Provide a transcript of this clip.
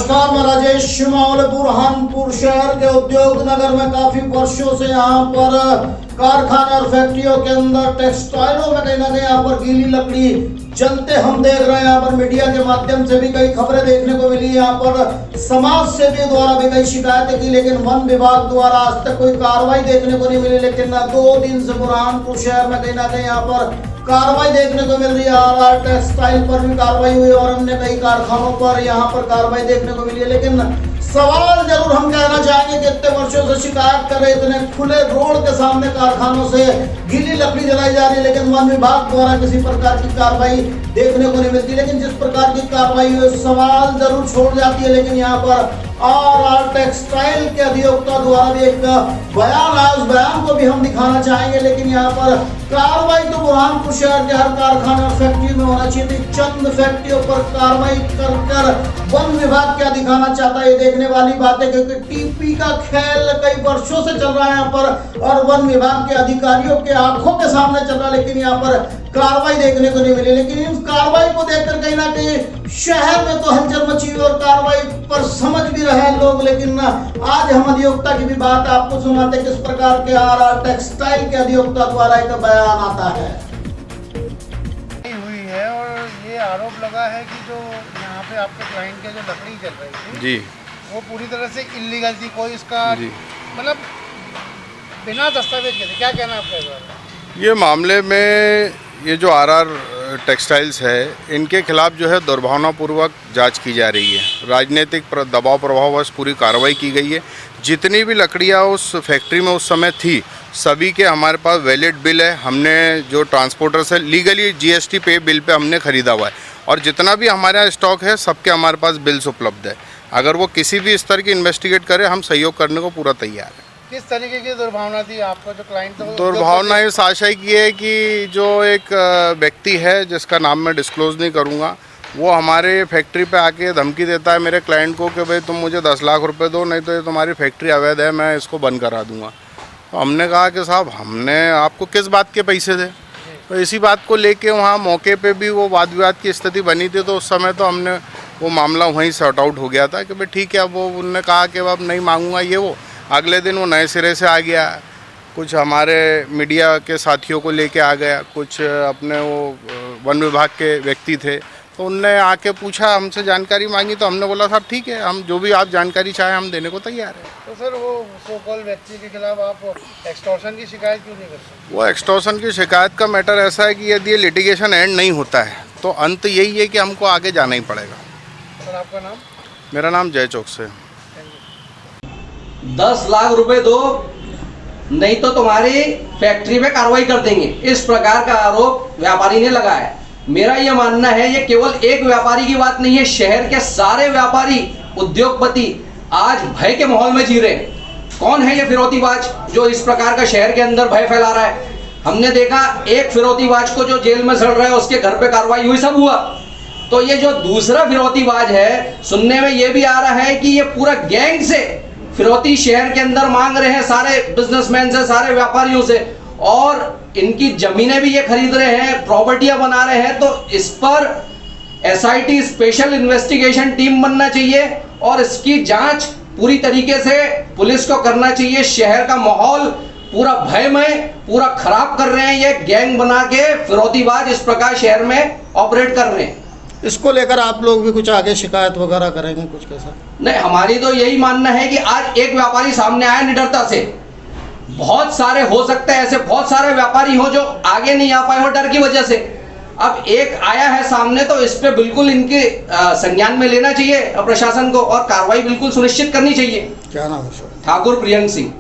नमस्कार, मैं राजेश मावले बुरहानपुर शहर के उद्योग नगर में काफी वर्षों से यहाँ पर कारखाने और फैक्ट्रियों के अंदर टेक्सटाइलों में कहीं ना कहीं यहाँ पर गीली लकड़ी जलते हम देख रहे हैं। यहाँ पर मीडिया के माध्यम से भी कई खबरें देखने को मिली, यहाँ पर समाज सेवियों द्वारा भी कई शिकायतें की, लेकिन वन विभाग द्वारा आज तक कोई कार्रवाई देखने को नहीं मिली। लेकिन 2 दिन से बुरहानपुर शहर में कहीं ना कहीं यहाँ पर कार्रवाई देखने को मिल रही है। आर टेक्सटाइल पर भी कार्रवाई हुई और अन्य कई कारखानों पर यहाँ पर कार्रवाई देखने को मिली है। लेकिन सवाल जरूर हम कहना चाहेंगे कि इतने वर्षों से शिकायत कर रहे, इतने खुले रोड के सामने कारखानों से गीली लकड़ी जलाई जा रही है, लेकिन वन विभाग द्वारा किसी प्रकार की कार्रवाई देखने को नहीं मिलती। लेकिन जिस प्रकार की कार्रवाई हुई सवाल जरूर छोड़ जाती है। लेकिन यहाँ पर आर टेक्सटाइल के अधियोक्ता द्वारा भी एक बयान आया, उस बयान को भी हम दिखाना चाहेंगे। लेकिन यहाँ पर कार्रवाई तो बुरहानपुर शहर के हर कारखाने और फैक्ट्री में होना चाहिए थी। चंद फैक्ट्रियों पर कार्रवाई कर वन विभाग क्या दिखाना चाहता है, ये देखने वाली बात है, क्योंकि टीपी का खेल कई वर्षों से चल रहा है यहाँ पर और वन विभाग के अधिकारियों के आंखों के सामने चल रहा है, लेकिन यहाँ पर कार्रवाई देखने को नहीं मिली। लेकिन इस कार्रवाई को देखकर कहीं ना कहीं शहर में तो हलचल मची और कार्रवाई पर समझ भी रहे हैं लोग। लेकिन आज हम अधियोक्ता की भी बात आपको सुनाते किस प्रकार के आर टेक्सटाइल के अधियोक्ता द्वारा एक बयान आता है। हुई है और ये आरोप लगा है कि जो यहाँ पे आपके क्लाइंट के जो लकड़ी चल रही थी जी, वो पूरी तरह से इल्लीगल थी, कोई इसका मतलब बिना दस्तावेज के थे। क्या कहना है आपका इस बारे में? ये मामले में ये जो आर टेक्सटाइल्स है, इनके खिलाफ जो है दुर्भावनापूर्वक जांच की जा रही है। राजनीतिक दबाव प्रभाववश पूरी कार्रवाई की गई है। जितनी भी लकड़ियाँ उस फैक्ट्री में उस समय थी, सभी के हमारे पास वैलिड बिल है। हमने जो ट्रांसपोर्टर से लीगली GST पे बिल पे हमने ख़रीदा हुआ है और जितना भी हमारे यहाँ स्टॉक है सबके हमारे पास बिल्स उपलब्ध है। अगर वो किसी भी स्तर की इन्वेस्टिगेट करे, हम सहयोग करने को पूरा तैयार है। किस तरीके की दुर्भावना थी आपको जो क्लाइंट? दुर्भावना इस आशय की है कि जो एक व्यक्ति है जिसका नाम मैं डिस्क्लोज नहीं करूँगा, वो हमारे फैक्ट्री पे आके धमकी देता है मेरे क्लाइंट को कि भाई तुम मुझे 10 लाख रुपए दो, नहीं तो ये तुम्हारी फैक्ट्री अवैध है, मैं इसको बंद करा दूंगा। तो हमने कहा कि साहब हमने आपको किस बात के पैसे दे, तो इसी बात को लेके वहाँ मौके पे भी वो वाद विवाद की स्थिति बनी थी। तो उस समय तो हमने वो मामला वहीं सॉर्ट आउट हो गया था कि भाई ठीक है। अब वो उन्होंने कहा कि अब नहीं मांगूंगा ये वो। अगले दिन वो नए सिरे से आ गया, कुछ हमारे मीडिया के साथियों को लेके आ गया, कुछ अपने वो वन विभाग के व्यक्ति थे, तो उनने आके पूछा, हमसे जानकारी मांगी, तो हमने बोला साहब ठीक है, हम जो भी आप जानकारी चाहें हम देने को तैयार हैं। तो सर वो सो कॉल्ड व्यक्ति के खिलाफ आप एक्सटॉर्शन की शिकायत क्यों नहीं करते? वो एक्सटॉर्शन की शिकायत का मैटर ऐसा है कि यदि ये लिटिगेशन एंड नहीं होता है तो अंत यही है कि हमको आगे जाना ही पड़ेगा। सर आपका नाम? मेरा नाम जय चौक से। 10 लाख रुपए दो, नहीं तो तुम्हारी फैक्ट्री में कार्रवाई कर देंगे, इस प्रकार का आरोप व्यापारी ने लगाया है। मेरा यह मानना है ये केवल एक व्यापारी की बात नहीं है, शहर के सारे व्यापारी उद्योगपति आज भय के माहौल में जी रहे हैं। कौन है ये फिरौतीबाज जो इस प्रकार का शहर के अंदर भय फैला रहा है? हमने देखा एक फिरौतीबाज को जो जेल में सड़ रहा है उसके घर पे कार्रवाई हुई, सब हुआ। तो ये जो दूसरा फिरौतीबाज है, सुनने में ये भी आ रहा है कि ये पूरा गैंग से फिरौती शहर के अंदर मांग रहे हैं, सारे बिजनेसमैन से, सारे व्यापारियों से, और इनकी जमीनें भी ये खरीद रहे हैं, प्रॉपर्टियां बना रहे हैं। तो इस पर SIT स्पेशल इन्वेस्टिगेशन टीम बनना चाहिए और इसकी जांच पूरी तरीके से पुलिस को करना चाहिए। शहर का माहौल पूरा भयमय, पूरा खराब कर रहे हैं ये गैंग बना के, फिरौतीबाज इस प्रकार शहर में ऑपरेट कर रहे हैं। इसको लेकर आप लोग भी कुछ आगे शिकायत वगैरह करेंगे कुछ कैसा? नहीं, हमारी तो यही मानना है कि आज एक व्यापारी सामने आया निडरता से, बहुत सारे हो सकते हैं ऐसे बहुत सारे व्यापारी हो जो आगे नहीं आ पाए हो डर की वजह से। अब एक आया है सामने, तो इस पे बिल्कुल इनके संज्ञान में लेना चाहिए प्रशासन को और कार्रवाई बिल्कुल सुनिश्चित करनी चाहिए। क्या नाम है? ठाकुर प्रियंक सिंह।